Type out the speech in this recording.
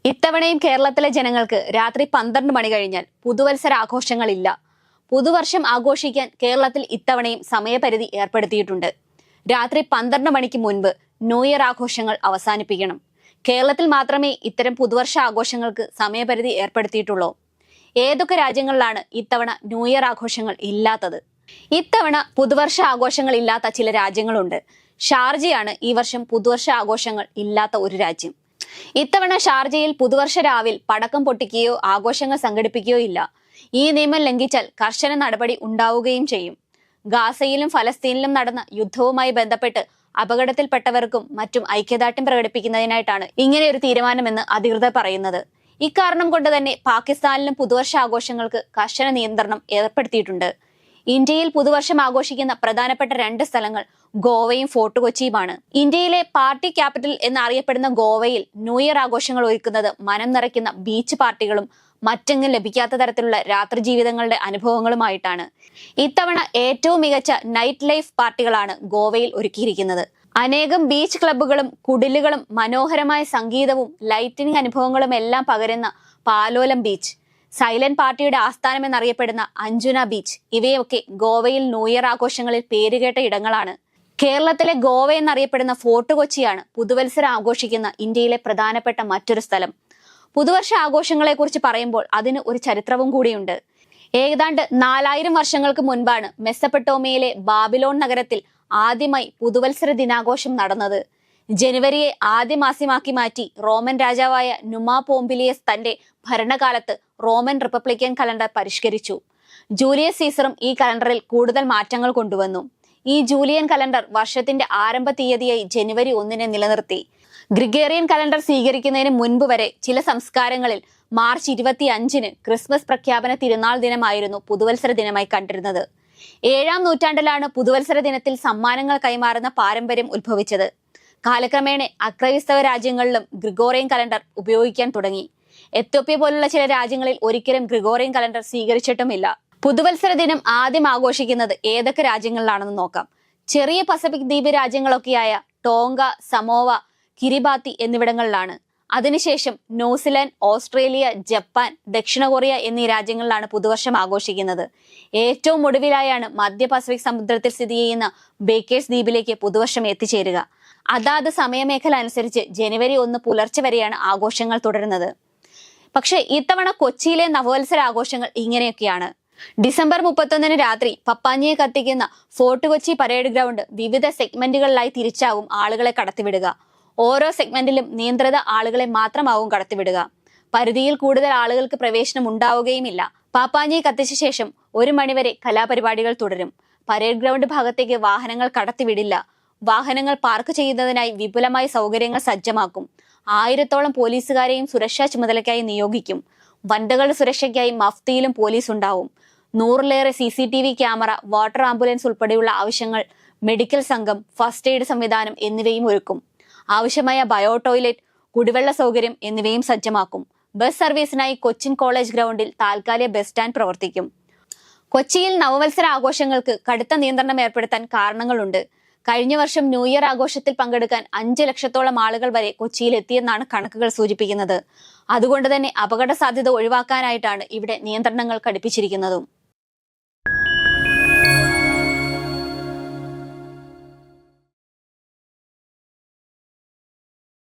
ഇത്തവണയും കേരളത്തിലെ ജനങ്ങൾക്ക് രാത്രി 12 മണി കഴിഞ്ഞാൽ പുതുവത്സര ആഘോഷങ്ങളില്ല. പുതുവർഷം ആഘോഷിക്കാൻ കേരളത്തിൽ ഇത്തവണയും സമയപരിധി ഏർപ്പെടുത്തിയിട്ടുണ്ട്. രാത്രി 12 മണിക്ക് മുൻപ് ന്യൂ ഇയർ ആഘോഷങ്ങൾ അവസാനിപ്പിക്കണം. കേരളത്തിൽ മാത്രമേ ഇത്തരം പുതുവർഷ ആഘോഷങ്ങൾക്ക് സമയപരിധി ഏർപ്പെടുത്തിയിട്ടുള്ളൂ. ഏതൊക്കെ രാജ്യങ്ങളിലാണ് ഇത്തവണ ന്യൂ ഇയർ ആഘോഷങ്ങൾ ഇല്ലാത്തത്? ഇത്തവണ പുതുവർഷ ആഘോഷങ്ങൾ ഇല്ലാത്ത ചില രാജ്യങ്ങളുണ്ട്. ഷാർജയാണ് ഈ വർഷം പുതുവർഷ ആഘോഷങ്ങൾ ഇല്ലാത്ത ഒരു രാജ്യം. ഇത്തവണ ഷാർജയിൽ പുതുവർഷ രാവിൽ പടക്കം പൊട്ടിക്കുകയോ ആഘോഷങ്ങൾ സംഘടിപ്പിക്കുകയോ ഇല്ല. ഈ നിയമം ലംഘിച്ചാൽ കർശന നടപടി ഉണ്ടാവുകയും ചെയ്യും. ഗാസയിലും ഫലസ്തീനിലും നടന്ന യുദ്ധവുമായി ബന്ധപ്പെട്ട് അപകടത്തിൽപ്പെട്ടവർക്കും മറ്റും ഐക്യദാർഢ്യം പ്രകടിപ്പിക്കുന്നതിനായിട്ടാണ് ഇങ്ങനെ ഒരു തീരുമാനമെന്ന് അധികൃതർ പറയുന്നത്. ഇക്കാരണം കൊണ്ട് തന്നെ പാകിസ്ഥാനിലും പുതുവർഷ ആഘോഷങ്ങൾക്ക് കർശന നിയന്ത്രണം ഏർപ്പെടുത്തിയിട്ടുണ്ട്. ഇന്ത്യയിൽ പുതുവർഷം ആഘോഷിക്കുന്ന പ്രധാനപ്പെട്ട 2 സ്ഥലങ്ങൾ ഗോവയും ഫോർട്ട് കൊച്ചിയുമാണ്. ഇന്ത്യയിലെ പാർട്ടി ക്യാപിറ്റൽ എന്നറിയപ്പെടുന്ന ഗോവയിൽ ന്യൂ ഇയർ ആഘോഷങ്ങൾ ഒരുക്കുന്നത് മനം നിറയ്ക്കുന്ന ബീച്ച് പാർട്ടികളും മറ്റെങ്ങും ലഭിക്കാത്ത തരത്തിലുള്ള രാത്രി ജീവിതങ്ങളുടെ അനുഭവങ്ങളുമായിട്ടാണ്. ഇത്തവണ ഏറ്റവും മികച്ച നൈറ്റ് ലൈഫ് പാർട്ടികളാണ് ഗോവയിൽ ഒരുക്കിയിരിക്കുന്നത്. അനേകം ബീച്ച് ക്ലബ്ബുകളും കുടിലുകളും മനോഹരമായ സംഗീതവും ലൈറ്റിനിങ് അനുഭവങ്ങളും എല്ലാം പകരുന്ന പാലോലം ബീച്ച്, സൈലന്റ് പാർട്ടിയുടെ ആസ്ഥാനം എന്നറിയപ്പെടുന്ന അഞ്ജുന ബീച്ച്, ഇവയൊക്കെ ഗോവയിൽ ന്യൂ ഇയർ ആഘോഷങ്ങളിൽ പേരുകേട്ട ഇടങ്ങളാണ്. കേരളത്തിലെ ഗോവ എന്നറിയപ്പെടുന്ന ഫോർട്ട് കൊച്ചിയാണ് പുതുവത്സരം ആഘോഷിക്കുന്ന ഇന്ത്യയിലെ പ്രധാനപ്പെട്ട മറ്റൊരു സ്ഥലം. പുതുവർഷ ആഘോഷങ്ങളെ കുറിച്ച് പറയുമ്പോൾ അതിന് ഒരു ചരിത്രവും കൂടിയുണ്ട്. ഏതാണ്ട് 4000 വർഷങ്ങൾക്ക് മുൻപാണ് മെസ്സപ്പെട്ടോമിയയിലെ ബാബിലോൺ നഗരത്തിൽ ആദ്യമായി പുതുവത്സര ദിനാഘോഷം നടന്നത്. ജനുവരിയെ ആദ്യ മാസമാക്കി മാറ്റി റോമൻ രാജാവായ നുമാ പോംപിലിയസ് തന്റെ ഭരണകാലത്ത് റോമൻ റിപ്പബ്ലിക്കൻ കലണ്ടർ പരിഷ്കരിച്ചു. ജൂലിയസ് സീസറും ഈ കലണ്ടറിൽ കൂടുതൽ മാറ്റങ്ങൾ കൊണ്ടുവന്നു. ഈ ജൂലിയൻ കലണ്ടർ വർഷത്തിന്റെ ആരംഭ തീയതിയായി ജനുവരി 1 നിലനിർത്തി. ഗ്രിഗേറിയൻ കലണ്ടർ സ്വീകരിക്കുന്നതിന് മുൻപ് വരെ ചില സംസ്കാരങ്ങളിൽ മാർച്ച് 25 ക്രിസ്മസ് പ്രഖ്യാപന തിരുനാൾ ദിനമായിരുന്നു പുതുവത്സര ദിനമായി കണ്ടിരുന്നത്. 7-ാം നൂറ്റാണ്ടിലാണ് പുതുവത്സര ദിനത്തിൽ സമ്മാനങ്ങൾ കൈമാറുന്ന പാരമ്പര്യം ഉത്ഭവിച്ചത്. കാലക്രമേണ അക്രൈസ്തവ രാജ്യങ്ങളിലും ഗ്രിഗോറിയൻ കലണ്ടർ ഉപയോഗിക്കാൻ തുടങ്ങി. എത്യോപ്യ പോലുള്ള ചില രാജ്യങ്ങളിൽ ഒരിക്കലും ഗ്രിഗോറിയൻ കലണ്ടർ സ്വീകരിച്ചിട്ടുമില്ല. പുതുവത്സര ദിനം ആദ്യം ആഘോഷിക്കുന്നത് ഏതൊക്കെ രാജ്യങ്ങളിലാണെന്ന് നോക്കാം. ചെറിയ പസഫിക് ദ്വീപ് രാജ്യങ്ങളൊക്കെയായ ടോങ്ക, സമോവ, കിരിബാത്തി എന്നിവിടങ്ങളിലാണ്. അതിനുശേഷം ന്യൂസിലാൻഡ്, ഓസ്ട്രേലിയ, ജപ്പാൻ, ദക്ഷിണ കൊറിയ എന്നീ രാജ്യങ്ങളിലാണ് പുതുവർഷം ആഘോഷിക്കുന്നത്. ഏറ്റവും ഒടുവിലായാണ് മധ്യ പസഫിക് സമുദ്രത്തിൽ സ്ഥിതി ചെയ്യുന്ന ബേക്കേഴ്സ് ദ്വീപിലേക്ക് പുതുവർഷം എത്തിച്ചേരുക. അതാത് സമയമേഖല അനുസരിച്ച് ജനുവരി 1 പുലർച്ചെ വരെയാണ് ആഘോഷങ്ങൾ തുടരുന്നത്. പക്ഷേ ഇത്തവണ കൊച്ചിയിലെ നവവത്സര ആഘോഷങ്ങൾ ഇങ്ങനെയൊക്കെയാണ്. ഡിസംബർ 31 രാത്രി പപ്പാഞ്ഞിയെ കത്തിക്കുന്ന ഫോർട്ട് കൊച്ചി പരേഡ് ഗ്രൗണ്ട് വിവിധ സെഗ്മെന്റുകളിലായി തിരിച്ചാകും ആളുകളെ കടത്തിവിടുക. ഓരോ സെഗ്മെന്റിലും നിയന്ത്രിത ആളുകളെ മാത്രമാവും കടത്തിവിടുക. പരിധിയിൽ കൂടുതൽ ആളുകൾക്ക് പ്രവേശനം ഉണ്ടാവുകയുമില്ല. പാപ്പാഞ്ഞിയെ കത്തിച്ച ശേഷം 1 മണിവരെ കലാപരിപാടികൾ തുടരും. പരേഡ് ഗ്രൗണ്ട് ഭാഗത്തേക്ക് വാഹനങ്ങൾ കടത്തിവിടില്ല. വാഹനങ്ങൾ പാർക്ക് ചെയ്യുന്നതിനായി വിപുലമായ സൗകര്യങ്ങൾ സജ്ജമാക്കും. 1000-ഓളം പോലീസുകാരെയും സുരക്ഷാ ചുമതലയ്ക്കായി നിയോഗിക്കും. വനിതകളുടെ സുരക്ഷയ്ക്കായി മഫ്തിയിലും പോലീസ് ഉണ്ടാവും. 100-ലേറെ CCTV ക്യാമറ, വാട്ടർ ആംബുലൻസ് ഉൾപ്പെടെയുള്ള ആവശ്യങ്ങൾ, മെഡിക്കൽ സംഘം, ഫസ്റ്റ് എയ്ഡ് സംവിധാനം എന്നിവയും ഒരുക്കും. ആവശ്യമായ ബയോ ടോയ്ലറ്റ്, കുടിവെള്ള സൗകര്യം എന്നിവയും സജ്ജമാക്കും. ബസ് സർവീസിനായി കൊച്ചിൻ കോളേജ് ഗ്രൗണ്ടിൽ താൽക്കാലിക ബസ് സ്റ്റാൻഡ് പ്രവർത്തിക്കും. കൊച്ചിയിൽ നവവത്സര ആഘോഷങ്ങൾക്ക് കടുത്ത നിയന്ത്രണം ഏർപ്പെടുത്താൻ കാരണങ്ങളുണ്ട്. കഴിഞ്ഞ വർഷം ന്യൂ ഇയർ ആഘോഷത്തിൽ പങ്കെടുക്കാൻ 5 ലക്ഷത്തോളം ആളുകൾ വരെ കൊച്ചിയിൽ എത്തിയെന്നാണ് കണക്കുകൾ സൂചിപ്പിക്കുന്നത്. അതുകൊണ്ട് തന്നെ അപകട സാധ്യത ഒഴിവാക്കാനായിട്ടാണ് ഇവിടെ നിയന്ത്രണങ്ങൾ കടുപ്പിച്ചിരിക്കുന്നതും.